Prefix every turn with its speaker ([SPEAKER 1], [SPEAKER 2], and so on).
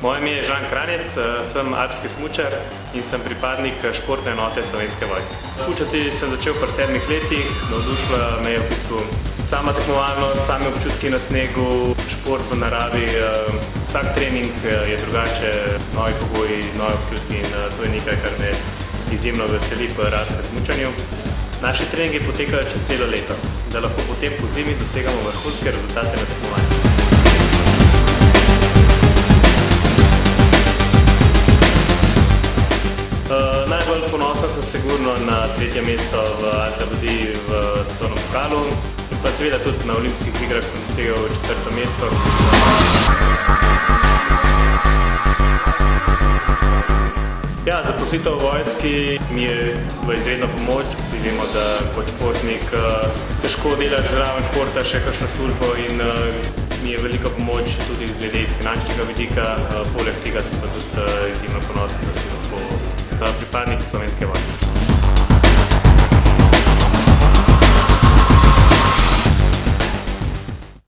[SPEAKER 1] Moje ime je Žan Kranjec, sem alpski smučar in sem pripadnik športne enote Slovenske vojske. Smučati sem začel pri 7 letih, navdušila me je v bistvu sama tekmovalnost, sami občutki na snegu, šport v naravi. Vsak trening je drugače, novi pogoji, novi občutki in to je nekaj, kar me izjemno veseli v alpskem smučanju. Naši treningi potekajo čez celo leto, da lahko potem po zimi dosegamo vrhunske rezultate na tekmovanju. Najbolj ponosen sem sigurno na 3. mesto v Alta Budi v svetovnem pokalu, pa seveda tudi na olimpijskih igrah sem dosegel 4. mesto. Ja, zaposlitev v vojski mi je v izredno pomoč. Vemo, da kot športnik težko delaš zraven športa še kakšno službo in mi je velika pomoč tudi glede iz finančnega vidika. Poleg tega sem pa tudi izjemno ponosen, da sem lahko pripadnik Slovenske vojske.